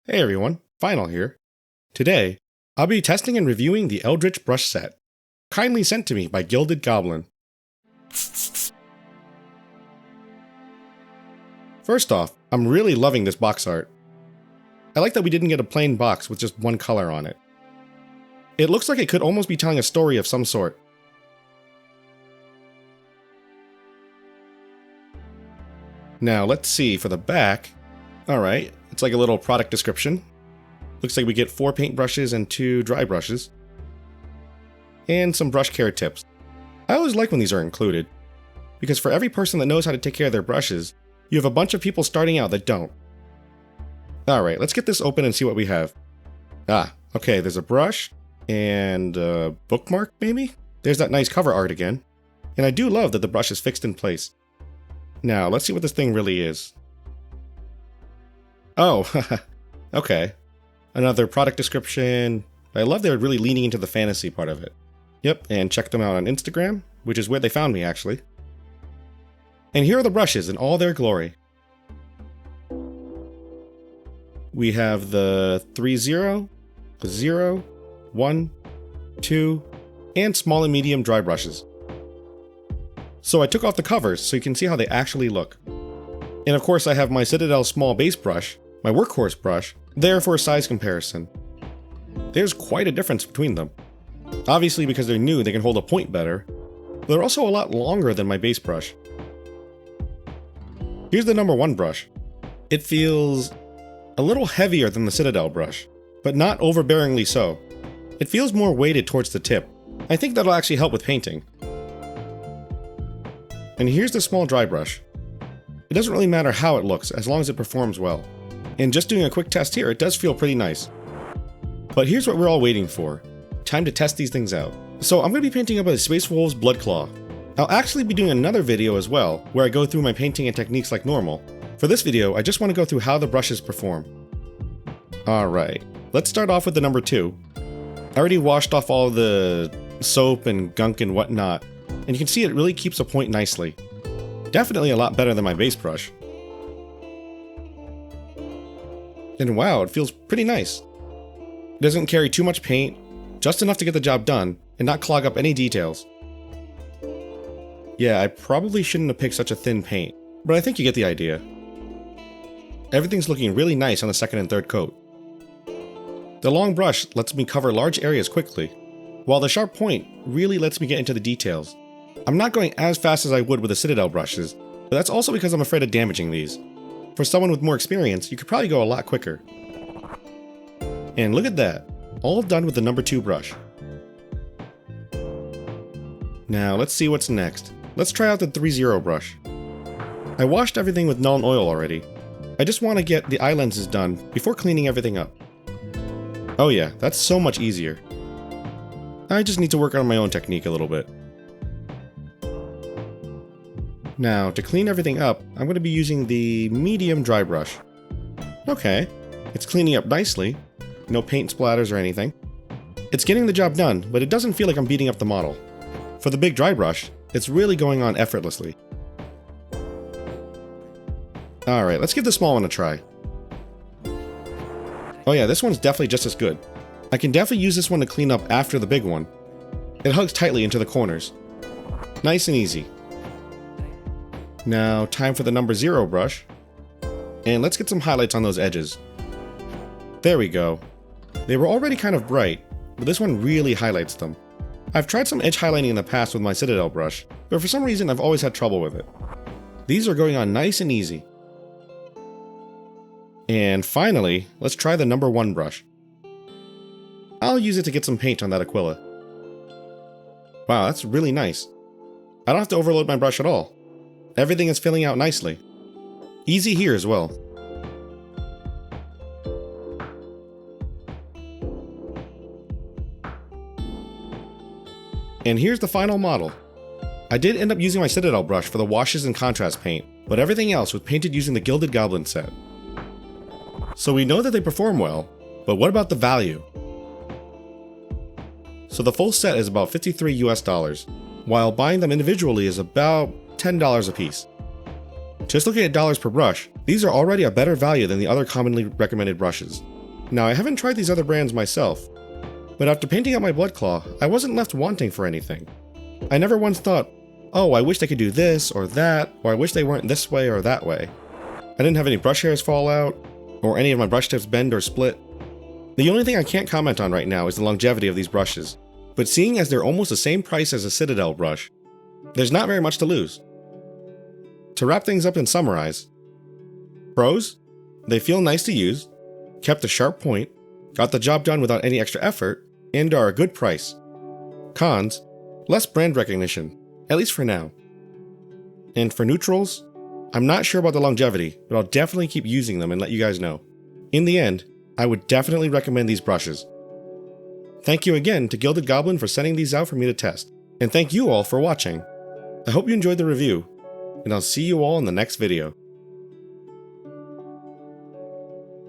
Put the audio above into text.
Hey everyone, Final here. Today, I'll be testing and reviewing the Eldritch Brush Set, kindly sent to me by Gilded Goblin. First off, I'm really loving this box art. I like that we didn't get a plain box with just one color on it. It looks like it could almost be telling a story of some sort. Now let's see for the back. Alright, it's like a little product description. Looks like we get 4 paintbrushes and 2 dry brushes. And some brush care tips. I always like when these are included, because for every person that knows how to take care of their brushes, you have a bunch of people starting out that don't. Alright, let's get this open and see what we have. Okay, there's a brush, and a bookmark maybe? There's that nice cover art again. And I do love that the brush is fixed in place. Now, let's see what this thing really is. Oh, okay. Another product description. I love they're really leaning into the fantasy part of it. Yep, and check them out on Instagram, which is where they found me actually. And here are the brushes in all their glory. We have the 3-0, the 0, 1, 2, and small and medium dry brushes. So I took off the covers so you can see how they actually look. And of course I have my Citadel small base brush, my workhorse brush, there for a size comparison. There's quite a difference between them. Obviously because they're new they can hold a point better, but they're also a lot longer than my base brush. Here's the number 1 brush. It feels a little heavier than the Citadel brush, but not overbearingly so. It feels more weighted towards the tip. I think that'll actually help with painting. And here's the small dry brush. It doesn't really matter how it looks as long as it performs well. And just doing a quick test here, it does feel pretty nice. But here's what we're all waiting for. Time to test these things out. So I'm going to be painting up a Space Wolves Bloodclaw. I'll actually be doing another video as well, where I go through my painting and techniques like normal. For this video, I just want to go through how the brushes perform. Alright, let's start off with the number 2. I already washed off all the soap and gunk and whatnot, and you can see it really keeps a point nicely. Definitely a lot better than my base brush. And wow, it feels pretty nice. It doesn't carry too much paint, just enough to get the job done, and not clog up any details. Yeah, I probably shouldn't have picked such a thin paint, but I think you get the idea. Everything's looking really nice on the second and third coat. The long brush lets me cover large areas quickly, while the sharp point really lets me get into the details. I'm not going as fast as I would with the Citadel brushes, but that's also because I'm afraid of damaging these. For someone with more experience, you could probably go a lot quicker. And look at that, all done with the number 2 brush. Now let's see what's next. Let's try out the 3-0 brush. I washed everything with Null and Oil already. I just want to get the eye lenses done before cleaning everything up. Oh yeah, that's so much easier. I just need to work on my own technique a little bit. Now, to clean everything up, I'm going to be using the medium dry brush. Okay, it's cleaning up nicely. No paint splatters or anything. It's getting the job done, but it doesn't feel like I'm beating up the model. For the big dry brush, it's really going on effortlessly. Alright, let's give the small one a try. Oh yeah, this one's definitely just as good. I can definitely use this one to clean up after the big one. It hugs tightly into the corners. Nice and easy. Now, time for the number 0 brush. And let's get some highlights on those edges. There we go. They were already kind of bright, but this one really highlights them. I've tried some edge highlighting in the past with my Citadel brush, but for some reason I've always had trouble with it. These are going on nice and easy. And finally, let's try the number 1 brush. I'll use it to get some paint on that Aquila. Wow, that's really nice. I don't have to overload my brush at all. Everything is filling out nicely. Easy here as well. And here's the final model. I did end up using my Citadel brush for the washes and contrast paint, but everything else was painted using the Gilded Goblin set. So we know that they perform well, but what about the value? So the full set is about $53 US, while buying them individually is about $10 a piece. Just looking at dollars per brush, these are already a better value than the other commonly recommended brushes. Now, I haven't tried these other brands myself, but after painting out my Blood Claw, I wasn't left wanting for anything. I never once thought, oh, I wish they could do this or that, or I wish they weren't this way or that way. I didn't have any brush hairs fall out, or any of my brush tips bend or split. The only thing I can't comment on right now is the longevity of these brushes, but seeing as they're almost the same price as a Citadel brush, there's not very much to lose. To wrap things up and summarize, pros, they feel nice to use, kept a sharp point, got the job done without any extra effort, and are a good price. Cons, less brand recognition, at least for now. And for neutrals, I'm not sure about the longevity, but I'll definitely keep using them and let you guys know. In the end, I would definitely recommend these brushes. Thank you again to Gilded Goblin for sending these out for me to test, and thank you all for watching. I hope you enjoyed the review, and I'll see you all in the next video.